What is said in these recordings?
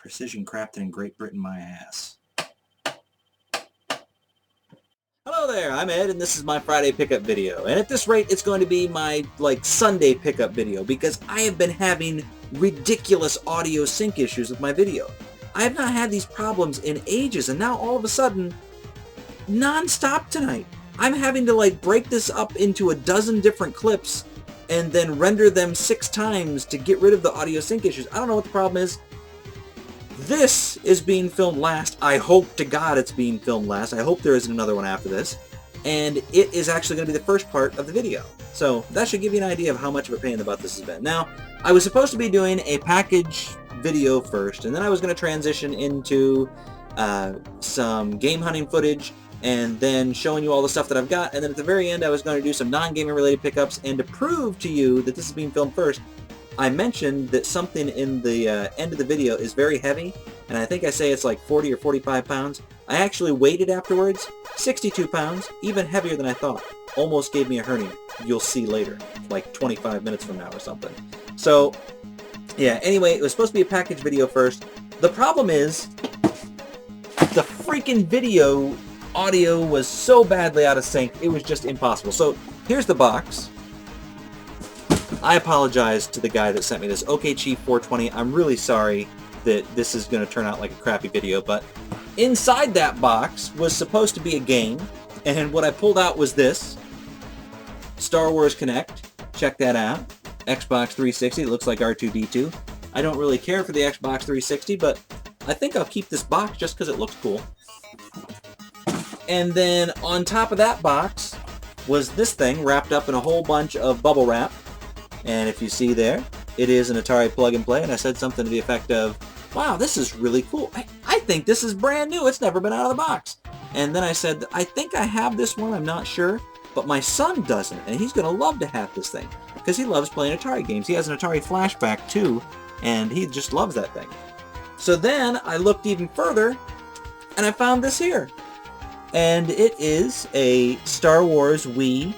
Precision crafted in Great Britain, my ass. Hello there, I'm Ed, and this is my Friday pickup video. And at this rate, it's going to be my, Sunday pickup video, because I have been having ridiculous audio sync issues with my video. I have not had these problems in ages, and now all of a sudden, non-stop tonight. I'm having to, break this up into a dozen different clips, and then render them 6 times to get rid of the audio sync issues. I don't know what the problem is. This is being filmed last. I hope to God it's being filmed last. I hope there isn't another one after this. And it is actually going to be the first part of the video. So that should give you an idea of how much of a pain in the butt this has been. Now, I was supposed to be doing a package video first, and then I was going to transition into some game hunting footage, and then showing you all the stuff that I've got, and then at the very end I was going to do some non-gaming related pickups, and to prove to you that this is being filmed first, I mentioned that something in the end of the video is very heavy, and I think I say it's like 40 or 45 pounds. I actually weighed it afterwards, 62 pounds, even heavier than I thought. Almost gave me a hernia. You'll see later, like 25 minutes from now or something. So, yeah, anyway, it was supposed to be a package video first. The problem is, the freaking video audio was so badly out of sync, it was just impossible. So, here's the box. I apologize to the guy that sent me this, OKChief420. I'm really sorry that this is going to turn out like a crappy video, but inside that box was supposed to be a game, and what I pulled out was this. Star Wars Connect. Check that out. Xbox 360. It looks like R2-D2. I don't really care for the Xbox 360, but I think I'll keep this box just because it looks cool. And then on top of that box was this thing wrapped up in a whole bunch of bubble wrap. And if you see there, it is an Atari plug-and-play, and I said something to the effect of, wow, this is really cool. I think this is brand new. It's never been out of the box. And then I said, I think I have this one. I'm not sure. But my son doesn't, and he's going to love to have this thing because he loves playing Atari games. He has an Atari Flashback, too, and he just loves that thing. So then I looked even further, and I found this here. And it is a Star Wars Wii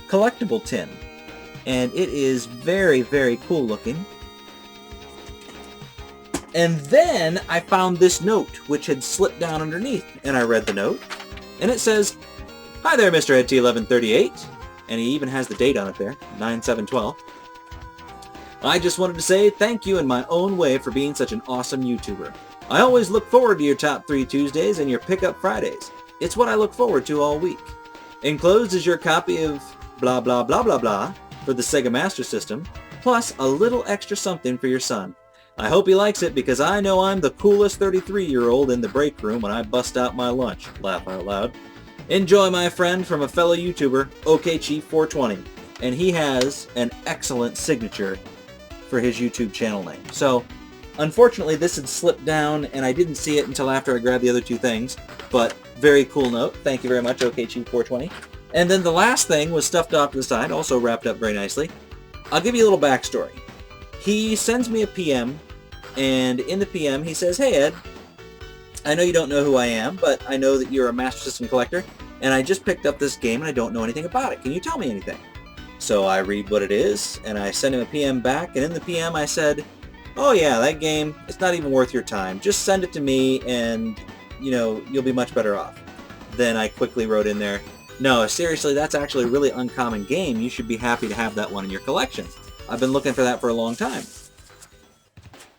collectible tin. And it is very, very cool looking. And then I found this note, which had slipped down underneath. And I read the note. And it says, "Hi there, Mr. EdT1138. And he even has the date on it there, 9/7/12. "I just wanted to say thank you in my own way for being such an awesome YouTuber. I always look forward to your Top 3 Tuesdays and your Pickup Fridays. It's what I look forward to all week. Enclosed is your copy of blah blah blah blah blah for the SEGA Master System, plus a little extra something for your son. I hope he likes it because I know I'm the coolest 33-year-old in the break room when I bust out my lunch. Laugh out loud. Enjoy, my friend, from a fellow YouTuber, OKChief420. And he has an excellent signature for his YouTube channel name. So, unfortunately, this had slipped down, and I didn't see it until after I grabbed the other two things. But, very cool note. Thank you very much, OKChief420. And then the last thing was stuffed off to the side, also wrapped up very nicely. I'll give you a little backstory. He sends me a PM, and in the PM he says, "Hey Ed, I know you don't know who I am, but I know that you're a Master System collector, and I just picked up this game and I don't know anything about it. Can you tell me anything?" So I read what it is, and I send him a PM back, and in the PM I said, "Oh yeah, that game, it's not even worth your time. Just send it to me and, you'll be much better off." Then I quickly wrote in there, "No, seriously, that's actually a really uncommon game. You should be happy to have that one in your collection. I've been looking for that for a long time."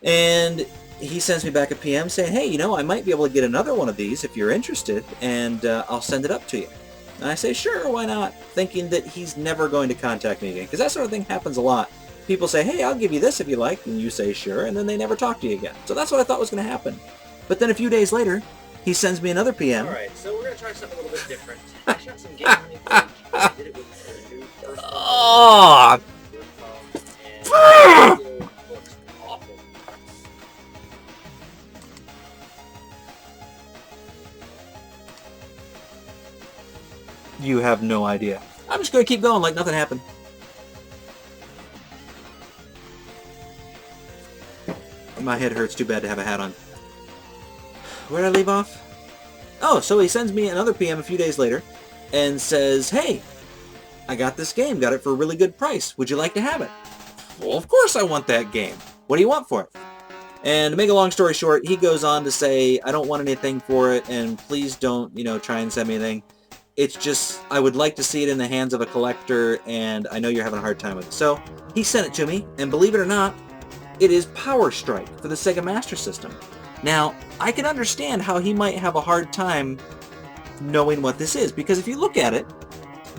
And he sends me back a PM saying, "Hey, I might be able to get another one of these if you're interested, and I'll send it up to you." And I say, "Sure, why not?" Thinking that he's never going to contact me again, because that sort of thing happens a lot. People say, "Hey, I'll give you this if you like," and you say, "Sure," and then they never talk to you again. So that's what I thought was going to happen. But then a few days later, he sends me another PM. Alright, so we're going to try something a little bit different. I shot some game hunting footage. I did it with the new first one. Oh! And it looks awful. You have no idea. I'm just going to keep going like nothing happened. My head hurts too bad to have a hat on. Where did I leave off? Oh, so he sends me another PM a few days later and says, "Hey, I got this game. Got it for a really good price. Would you like to have it?" Well, of course I want that game. What do you want for it? And to make a long story short, he goes on to say, I don't want anything for it, and please don't, try and send me anything. It's just, I would like to see it in the hands of a collector, and I know you're having a hard time with it. So he sent it to me, and believe it or not, it is Power Strike for the Sega Master System. Now, I can understand how he might have a hard time knowing what this is, because if you look at it,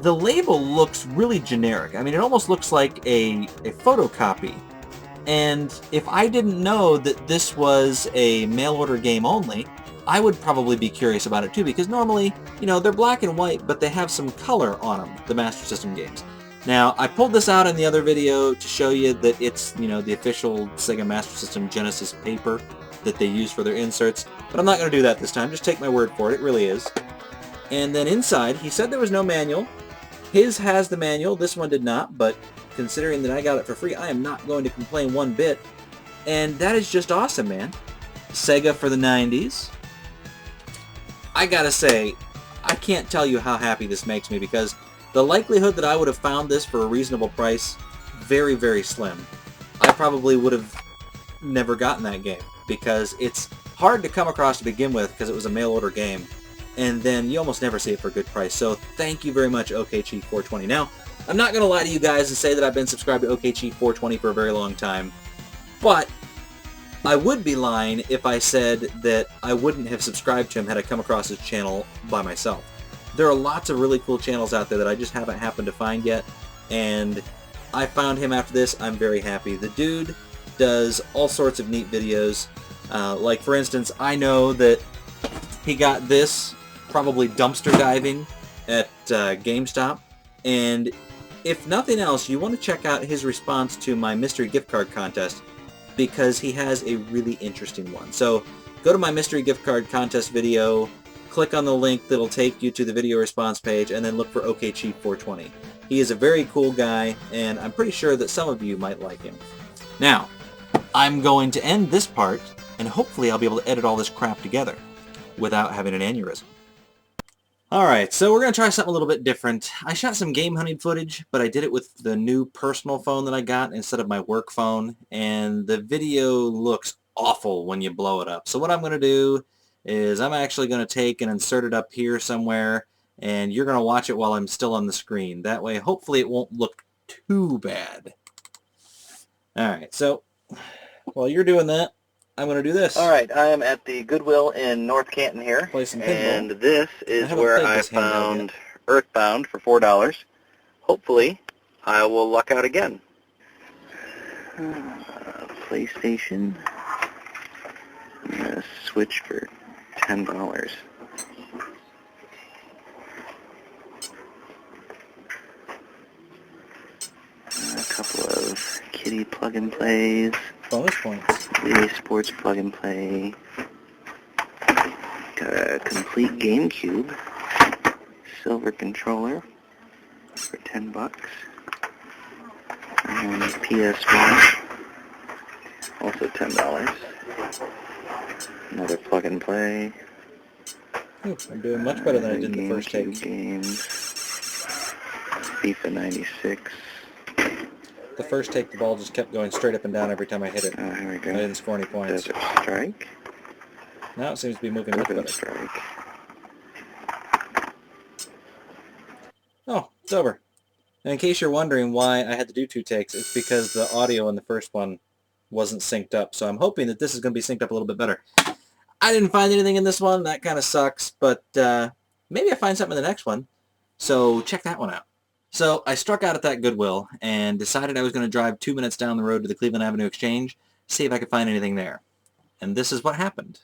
the label looks really generic. I mean, it almost looks like a photocopy. And if I didn't know that this was a mail-order game only, I would probably be curious about it too, because normally, they're black and white, but they have some color on them, the Master System games. Now, I pulled this out in the other video to show you that it's, the official Sega Master System Genesis paper that they use for their inserts, but I'm not going to do that this time. Just take my word for it. It really is. And then inside, he said there was no manual. His has the manual. This one did not, but considering that I got it for free, I am not going to complain one bit. And that is just awesome, man. Sega for the 90s. I gotta say, I can't tell you how happy this makes me, because the likelihood that I would have found this for a reasonable price, very, very slim. I probably would have never gotten that game, because it's hard to come across to begin with, because it was a mail-order game, and then you almost never see it for a good price. So thank you very much, OKCheat420. Now, I'm not going to lie to you guys and say that I've been subscribed to OKCheat420 for a very long time, but I would be lying if I said that I wouldn't have subscribed to him had I come across his channel by myself. There are lots of really cool channels out there that I just haven't happened to find yet, and I found him after this. I'm very happy. The dude does all sorts of neat videos. Like, for instance, I know that he got this probably dumpster diving at GameStop, and if nothing else, you want to check out his response to my mystery gift card contest, because he has a really interesting one. So go to my mystery gift card contest video, click on the link that'll take you to the video response page, and then look for OKCheat420. He is a very cool guy, and I'm pretty sure that some of you might like him. Now, I'm going to end this part, and hopefully I'll be able to edit all this crap together without having an aneurysm. Alright, so we're going to try something a little bit different. I shot some game hunting footage, but I did it with the new personal phone that I got instead of my work phone, and the video looks awful when you blow it up. So what I'm going to do is I'm actually going to take and insert it up here somewhere, and you're going to watch it while I'm still on the screen. That way, hopefully it won't look too bad. Alright, so while you're doing that, I'm going to do this. Alright, I am at the Goodwill in North Canton here, Play some pinball. and this is where I found Earthbound for $4. Hopefully, I will luck out again. PlayStation. I'm going to switch for $10. A couple of kitty plug-and-plays. Bonus points. EA Sports plug-and-play. Got a complete GameCube. Silver controller for $10. And PS1. Also $10. Another plug-and-play. Ooh, I'm doing much better than I did in the first take. Games. FIFA 96. The first take, the ball just kept going straight up and down every time I hit it. Oh, here we go. I didn't score any points. Desert Strike. Now it seems to be moving much Urban better. Strike. Oh, it's over. And in case you're wondering why I had to do 2 takes, it's because the audio in the first one wasn't synced up. So I'm hoping that this is going to be synced up a little bit better. I didn't find anything in this one. That kind of sucks. But maybe I find something in the next one. So check that one out. So I struck out at that Goodwill and decided I was going to drive 2 minutes down the road to the Cleveland Avenue Exchange, see if I could find anything there. And this is what happened.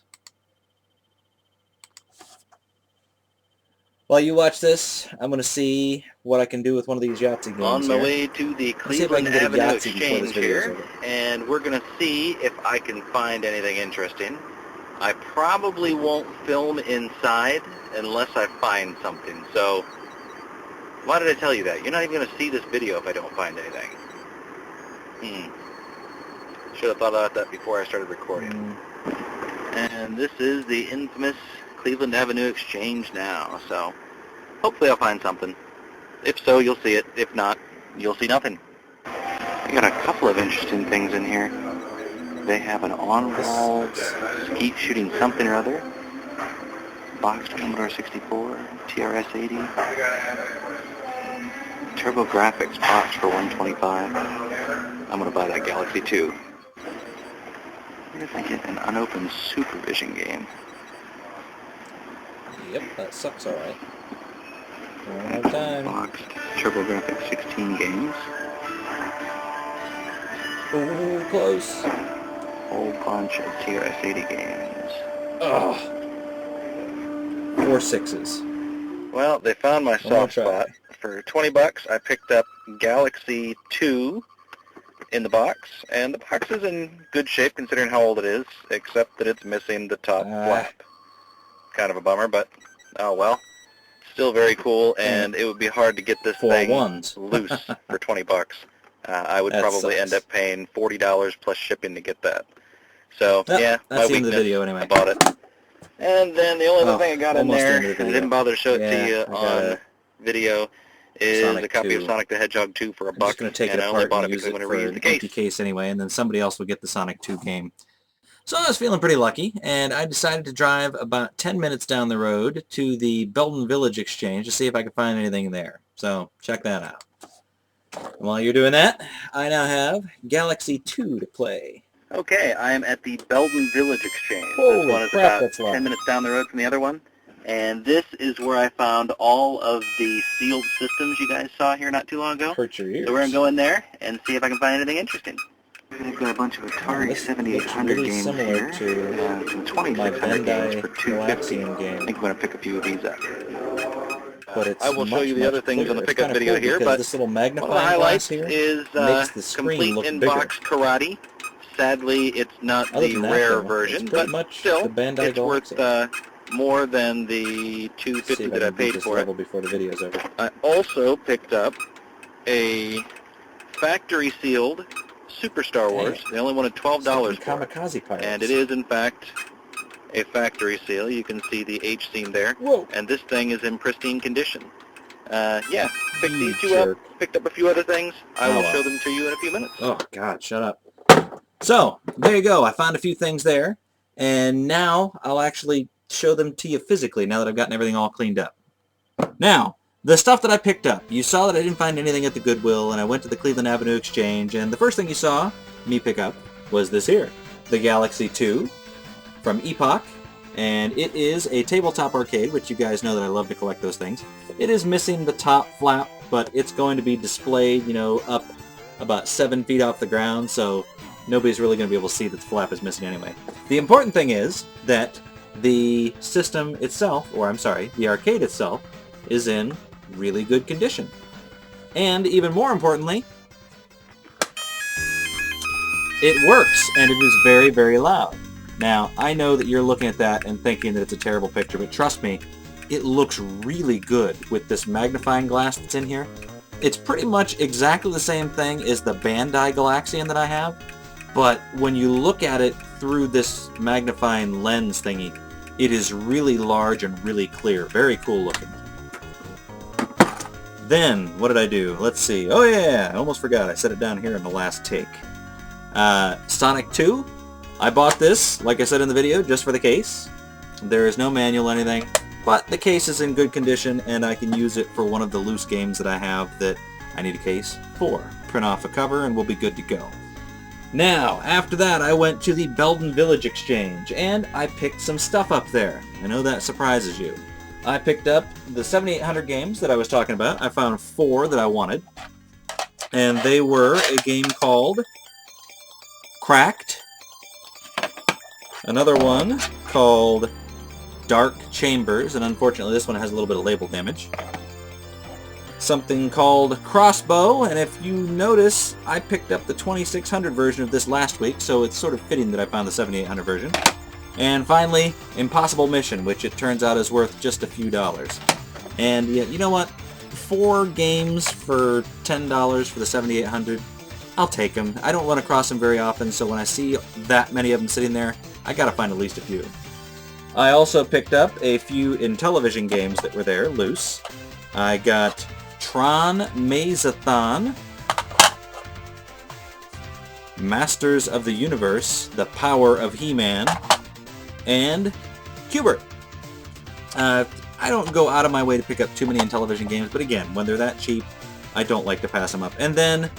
While you watch this, I'm going to see what I can do with one of these Yahtzee games. On my here. way to the Let's see if I Cleveland can get a Avenue Yahtzee before this Exchange video is here, over. and we're going to see if I can find anything interesting. I probably won't film inside unless I find something, so why did I tell you that? You're not even going to see this video if I don't find anything. Should have thought about that before I started recording. And this is the infamous Cleveland Avenue Exchange now, so hopefully I'll find something. If so, you'll see it. If not, you'll see nothing. I got a couple of interesting things in here. They have an on-wall skeet shooting something or other. Boxed Commodore 64, TRS-80. Turbo Graphics box for $125. I'm going to buy that Galaxy 2. Where did I get an unopened Supervision game? Yep, that sucks alright. One more time. Boxed Turbo Graphics 16 games. Ooh, close. Whole bunch of TRS-80 games. Ugh. 4 6s. Well, they found my soft spot. For $20, I picked up Galaxy 2 in the box, and the box is in good shape considering how old it is, except that it's missing the top flap. Kind of a bummer, but oh well. Still very cool, and it would be hard to get this thing loose for $20. I would probably end up paying $40 plus shipping to get that. So, yeah, that's my the end weakness, of the video anyway. I bought it. And then the only other thing I got in there, and I didn't bother to show it to you on video, is a copy of Sonic the Hedgehog 2 for $1. I'm just going to take it I only apart bought and it use because it I for want to an reuse the empty case anyway, and then somebody else will get the Sonic 2 game. So I was feeling pretty lucky, and I decided to drive about 10 minutes down the road to the Belden Village Exchange to see if I could find anything there. So check that out. And while you're doing that, I now have Galaxy 2 to play. Okay, I am at the Belden Village Exchange. Holy this one is crap, about that's long. 10 minutes down the road from the other one. And this is where I found all of the sealed systems you guys saw here not too long ago. Hurt your ears. So we're going to go in there and see if I can find anything interesting. They've got a bunch of Atari 7800 really games similar here. to Some 2600 my games for Bandai $250. game. I think I'm going to pick a few of these up. But it's I will show much, you the much other things on the clearer. pickup It's video cool here, because but this little one of the magnifying highlights glass here is makes the screen complete look in-box karate. Sadly, it's not Other the than that, rare though, version, it's pretty but much still, the Bandai it's worth Galaxy. more than the $250 that I paid for it. Before the video's over. I also picked up a factory-sealed Super Star Wars. They only wanted $12 for it. Kamikaze Pirates. And it is, in fact, a factory seal. You can see the H seam there. Whoa. And this thing is in pristine condition. Yeah, picked You these two jerk. up, picked up a few other things. I will wow. show them to you in a few minutes. Oh, God, shut up. So, there you go. I found a few things there. And now I'll actually show them to you physically now that I've gotten everything all cleaned up. Now, the stuff that I picked up. You saw that I didn't find anything at the Goodwill, and I went to the Cleveland Avenue Exchange, and the first thing you saw me pick up was this here. The Galaxy 2 from Epoch. And it is a tabletop arcade, which you guys know that I love to collect those things. It is missing the top flap, but it's going to be displayed, you know, up about 7 feet off the ground, so nobody's really going to be able to see that the flap is missing anyway. The important thing is that the system itself, or I'm sorry, the arcade itself, is in really good condition. And even more importantly, it works, and it is very, very loud. Now, I know that you're looking at that and thinking that it's a terrible picture, but trust me, it looks really good with this magnifying glass that's in here. It's pretty much exactly the same thing as the Bandai Galaxian that I have, but when you look at it through this magnifying lens thingy, it is really large and really clear. Very cool looking. Then, what did I do? Let's see. Oh yeah, I almost forgot. I set it down here in the last take. Sonic 2. I bought this, like I said in the video, just for the case. There is no manual or anything, but the case is in good condition, and I can use it for one of the loose games that I have that I need a case for. Print off a cover, and we'll be good to go. Now, after that, I went to the Belden Village Exchange, and I picked some stuff up there. I know that surprises you. I picked up the 7800 games that I was talking about. I found 4 that I wanted, and they were a game called Cracked, another one called Dark Chambers, and unfortunately this one has a little bit of label damage. Something called Crossbow, and if you notice, I picked up the 2600 version of this last week, so it's sort of fitting that I found the 7800 version. And finally, Impossible Mission, which it turns out is worth just a few dollars. And you know what? 4 games for $10 for the 7800, I'll take them. I don't run across them very often, so when I see that many of them sitting there, I gotta find at least a few. I also picked up a few Intellivision games that were there, loose. I got Tron Maze-a-thon, Masters of the Universe, The Power of He-Man, and Q*bert. I don't go out of my way to pick up too many Intellivision games, but again, when they're that cheap, I don't like to pass them up. And then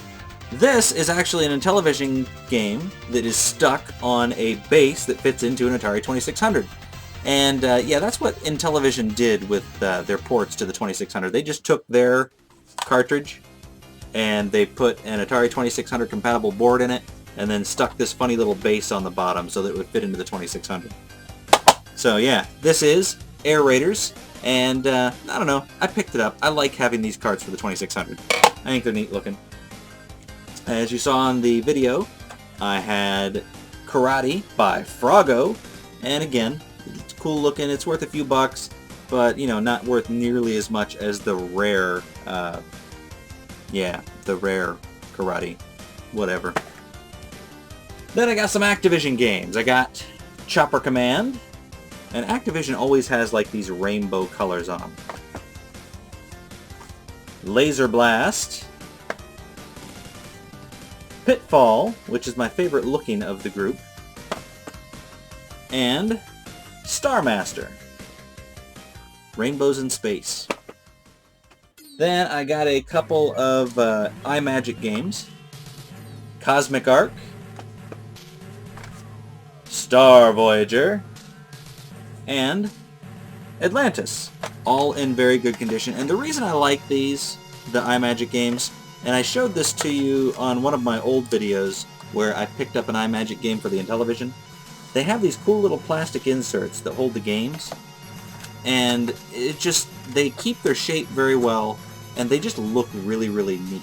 this is actually an Intellivision game that is stuck on a base that fits into an Atari 2600. And yeah, that's what Intellivision did with their ports to the 2600. They just took their cartridge and they put an Atari 2600 compatible board in it and then stuck this funny little base on the bottom so that it would fit into the 2600. So yeah, this is Air Raiders, and I don't know, I picked it up. I like having these cards for the 2600. I think they're neat looking. As you saw in the video, I had Karate by Froggo, and again, it's cool looking. It's worth a few bucks, but you know, not worth nearly as much as the rare, the rare Karate, whatever. Then I got some Activision games. I got Chopper Command, and Activision always has like these rainbow colors on them. Laser Blast, Pitfall, which is my favorite looking of the group, and Star Master, Rainbows in Space. Then I got a couple of iMagic games, Cosmic Arc, Star Voyager, and Atlantis, all in very good condition. And the reason I like these, the iMagic games, and I showed this to you on one of my old videos where I picked up an iMagic game for the Intellivision. They have these cool little plastic inserts that hold the games, and it just, they keep their shape very well, and they just look really, really neat.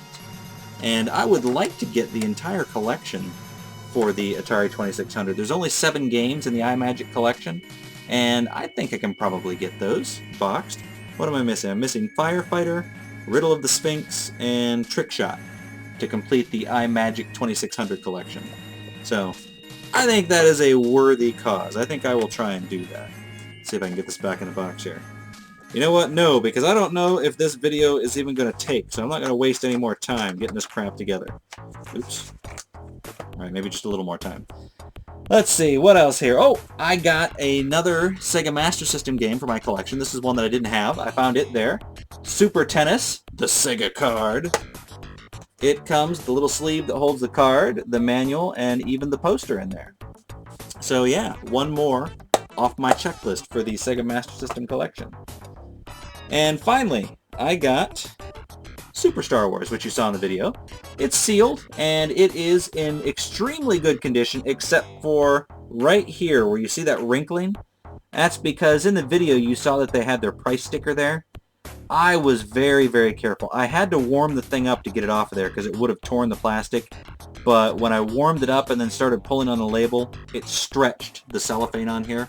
And I would like to get the entire collection for the Atari 2600. There's only 7 games in the iMagic collection, and I think I can probably get those boxed. What am I missing? I'm missing Firefighter, Riddle of the Sphinx, and Trick Shot to complete the iMagic 2600 collection. So I think that is a worthy cause. I think I will try and do that. See if I can get this back in the box here. You know what? No, because I don't know if this video is even going to take, so I'm not going to waste any more time getting this crap together. Oops. Alright, maybe just a little more time. Let's see, what else here? Oh, I got another Sega Master System game for my collection. This is one that I didn't have. I found it there. Super Tennis, the Sega card. It comes with the little sleeve that holds the card, the manual, and even the poster in there. So yeah, one more off my checklist for the Sega Master System collection. And finally, I got Super Star Wars, which you saw in the video. It's sealed, and it is in extremely good condition, except for right here where you see that wrinkling. That's because in the video you saw that they had their price sticker there. I was very, very careful. I had to warm the thing up to get it off of there because it would have torn the plastic. But when I warmed it up and then started pulling on the label, it stretched the cellophane on here.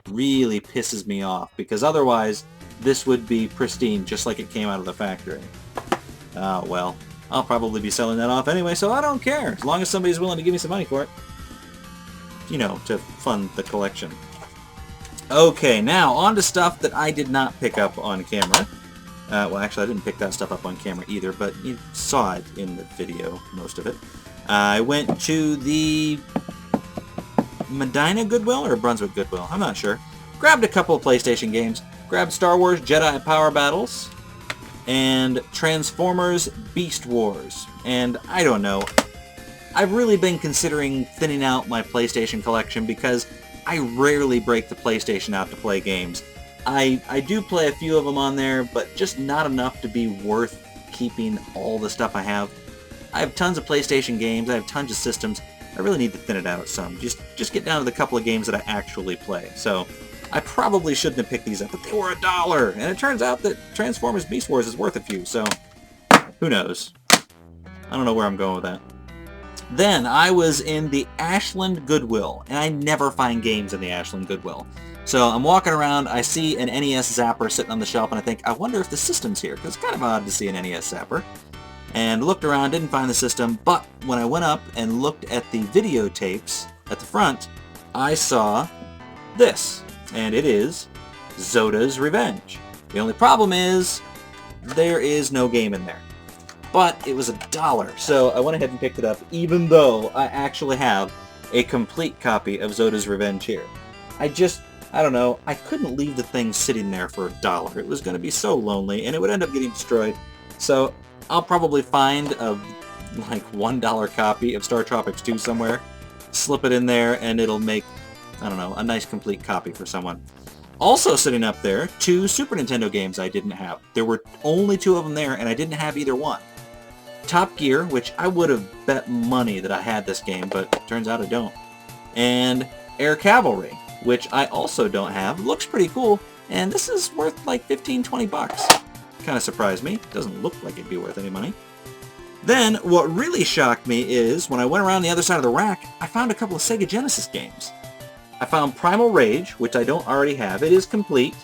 Really pisses me off because otherwise this would be pristine just like it came out of the factory. Well, I'll probably be selling that off anyway, so I don't care. As long as somebody's willing to give me some money for it. You know, to fund the collection. Okay, now on to stuff that I did not pick up on camera. Well, actually, I didn't pick that stuff up on camera either, but you saw it in the video, most of it. I went to the Medina Goodwill or Brunswick Goodwill, I'm not sure. Grabbed a couple of PlayStation games. Grabbed Star Wars Jedi Power Battles and Transformers Beast Wars. And I don't know, I've really been considering thinning out my PlayStation collection because I rarely break the PlayStation out to play games. I do play a few of them on there, but just not enough to be worth keeping all the stuff I have. I have tons of PlayStation games, I have tons of systems. I really need to thin it out some. Just get down to the couple of games that I actually play. So I probably shouldn't have picked these up, but they were $1. And it turns out that Transformers Beast Wars is worth a few, so who knows? I don't know where I'm going with that. Then I was in the Ashland Goodwill, and I never find games in the Ashland Goodwill. So I'm walking around, I see an NES Zapper sitting on the shelf, and I think, I wonder if the system's here, because it's kind of odd to see an NES Zapper. And looked around, didn't find the system, but when I went up and looked at the videotapes at the front, I saw this, and it is Zoda's Revenge. The only problem is, there is no game in there. but it was $1, so I went ahead and picked it up, even though I actually have a complete copy of Zoda's Revenge here. I don't know, I couldn't leave the thing sitting there for $1. It was going to be so lonely, and it would end up getting destroyed. So I'll probably find a like $1 copy of Star Tropics 2 somewhere, slip it in there, and it'll make, I don't know, a nice complete copy for someone. Also sitting up there, 2 Super Nintendo games I didn't have. There were only 2 of them there, and I didn't have either one. Top Gear, which I would have bet money that I had this game, but turns out I don't. And Air Cavalry, which I also don't have. Looks pretty cool, and this is worth like 15-20 bucks. Kind of surprised me. Doesn't look like it'd be worth any money. Then, what really shocked me is, when I went around the other side of the rack, I found a couple of Sega Genesis games. I found Primal Rage, which I don't already have. It is complete.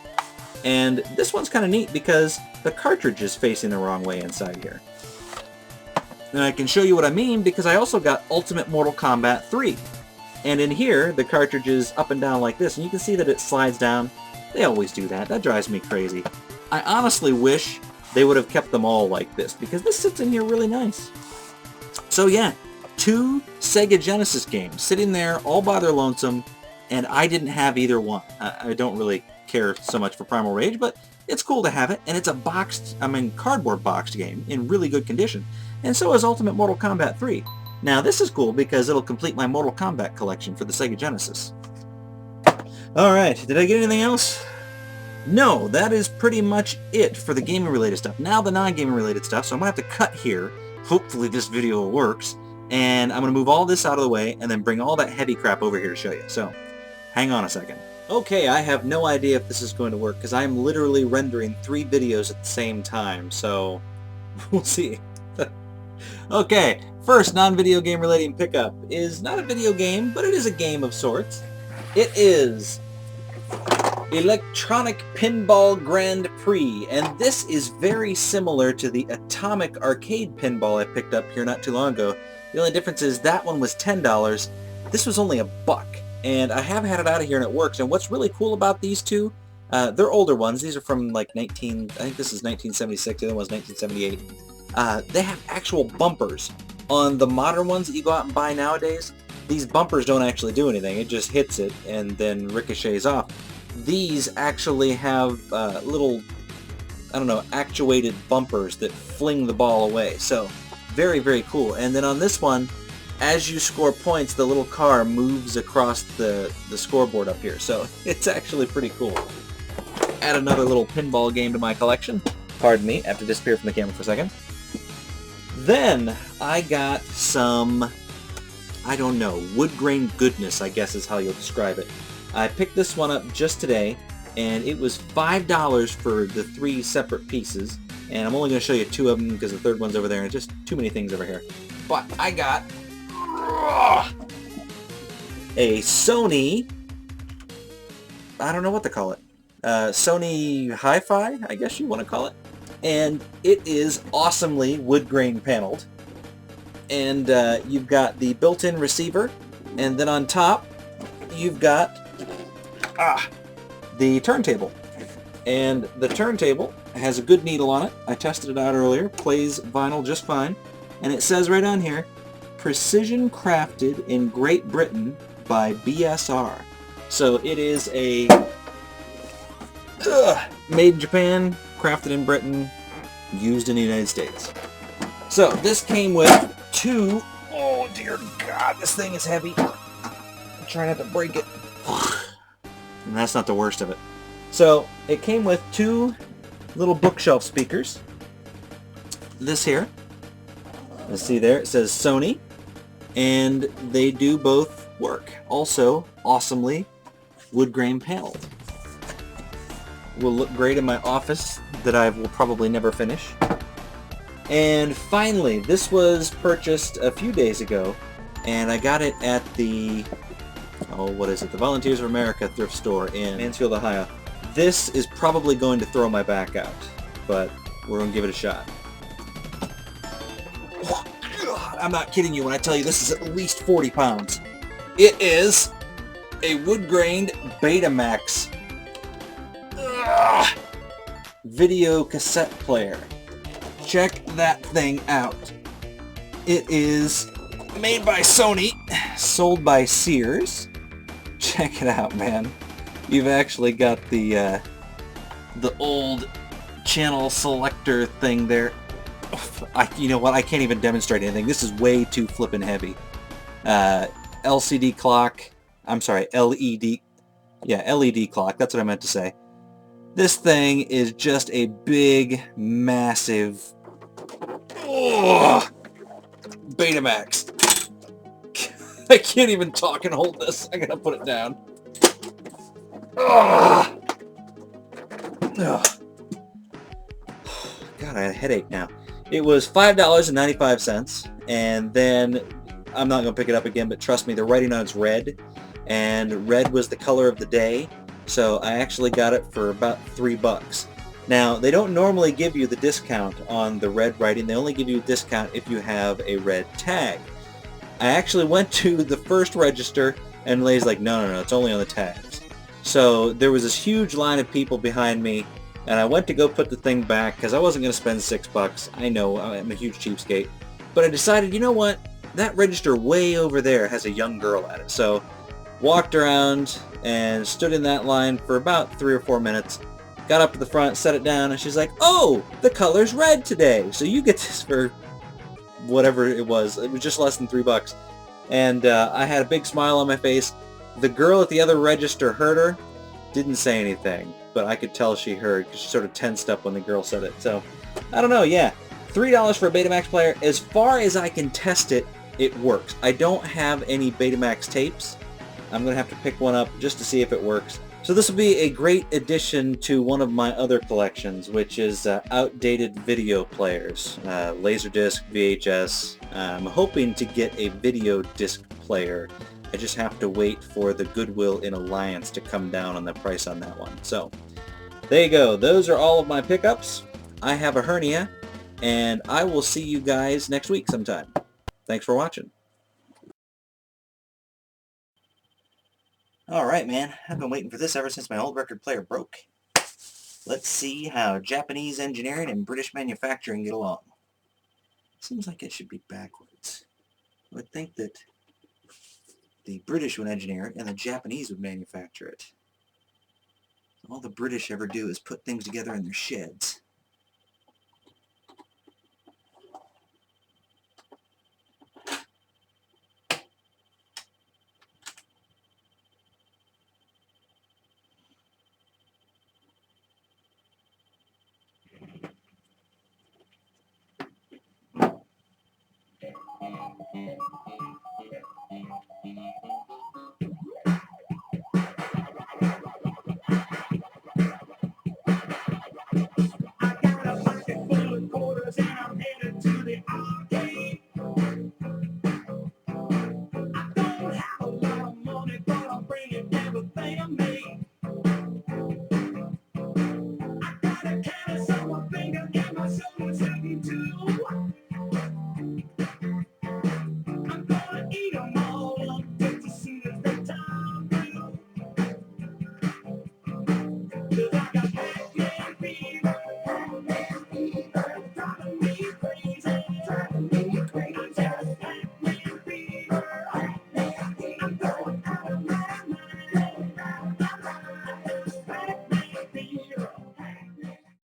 And this one's kind of neat because the cartridge is facing the wrong way inside here. And I can show you what I mean because I also got Ultimate Mortal Kombat 3. And in here, the cartridge is up and down like this, and you can see that it slides down. They always do that. That drives me crazy. I honestly wish they would have kept them all like this, because this sits in here really nice. So yeah, 2 Sega Genesis games sitting there all by their lonesome, and I didn't have either one. I don't really care so much for Primal Rage, but it's cool to have it, and it's a cardboard boxed game in really good condition. And so is Ultimate Mortal Kombat 3. Now this is cool because it'll complete my Mortal Kombat collection for the Sega Genesis. Alright, did I get anything else? No, that is pretty much it for the gaming related stuff. Now the non-gaming related stuff, so I'm going to have to cut here. Hopefully this video works. And I'm going to move all this out of the way and then bring all that heavy crap over here to show you. So, hang on a second. Okay, I have no idea if this is going to work because I'm literally rendering 3 videos at the same time, so we'll see. Okay, first non-video game relating pickup is not a video game, but it is a game of sorts. It is Electronic Pinball Grand Prix, and this is very similar to the Atomic Arcade Pinball I picked up here not too long ago. The only difference is that one was $10, this was only $1, and I have had it out of here and it works. And what's really cool about these two, they're older ones, these are from like I think this is 1976, the other one's 1978. They have actual bumpers. On the modern ones that you go out and buy nowadays, these bumpers don't actually do anything, it just hits it and then ricochets off. These actually have little, I don't know, actuated bumpers that fling the ball away. So, very, very cool. And then on this one, as you score points, the little car moves across the scoreboard up here. So, it's actually pretty cool. Add another little pinball game to my collection. Pardon me, I have to disappear from the camera for a second. Then, I got some, I don't know, wood grain goodness, I guess is how you'll describe it. I picked this one up just today, and it was $5 for the 3 separate pieces, and I'm only going to show you 2 of them because the third one's over there, and just too many things over here. But I got a Sony, I don't know what to call it, Sony Hi-Fi, I guess you want to call it, and it is awesomely wood grain paneled, and you've got the built-in receiver, and then on top you've got the turntable. And the turntable has a good needle on it. I tested it out earlier. Plays vinyl just fine. And it says right on here, precision crafted in Great Britain by BSR. So it is a made in Japan, crafted in Britain, used in the United States. So this came with 2, oh dear God, this thing is heavy. I'm trying not to break it. And that's not the worst of it. So, it came with 2 little bookshelf speakers. This here. Let's see there. It says Sony. And they do both work. Also, awesomely wood grain paneled. Will look great in my office that I will probably never finish. And finally, this was purchased a few days ago. And I got it at the... oh, what is it? The Volunteers of America thrift store in Mansfield, Ohio. This is probably going to throw my back out, but we're going to give it a shot. I'm not kidding you when I tell you this is at least 40 pounds. It is a wood-grained Betamax video cassette player. check that thing out. It is made by Sony, sold by Sears. Check it out, man. You've actually got the old channel selector thing there. You know what? I can't even demonstrate anything. This is way too flippin' heavy. LCD clock. I'm sorry, LED. Yeah, LED clock. That's what I meant to say. This thing is just a big, massive Betamax. I can't even talk and hold this. I gotta put it down. Ugh. Ugh. God, I had a headache now. It was $5.95, and then I'm not going to pick it up again, but trust me, the writing on it's red, and red was the color of the day, so I actually got it for about $3. Now, they don't normally give you the discount on the red writing. They only give you a discount if you have a red tag. I actually went to the first register, and the lady's like, no, it's only on the tags. So there was this huge line of people behind me, and I went to go put the thing back because I wasn't going to spend $6. I know, I'm a huge cheapskate. But I decided, you know what? That register way over there has a young girl at it. So walked around and stood in that line for about 3 or 4 minutes. Got up to the front, set it down, and she's like, oh, the color's red today. So you get this for whatever it was. It was just less than $3. And I had a big smile on my face. The girl at the other register heard her. Didn't say anything, but I could tell she heard because she sort of tensed up when the girl said it. So, I don't know, yeah. $3 for a Betamax player. As far as I can test it, it works. I don't have any Betamax tapes. I'm going to have to pick one up just to see if it works. So this will be a great addition to one of my other collections, which is outdated video players. Laserdisc, VHS. I'm hoping to get a video disc player. I just have to wait for the Goodwill in Alliance to come down on the price on that one. So, there you go. Those are all of my pickups. I have a hernia, and I will see you guys next week sometime. Thanks for watching. Alright, man. I've been waiting for this ever since my old record player broke. Let's see how Japanese engineering and British manufacturing get along. Seems like it should be backwards. I would think that the British would engineer it and the Japanese would manufacture it. All the British ever do is put things together in their sheds.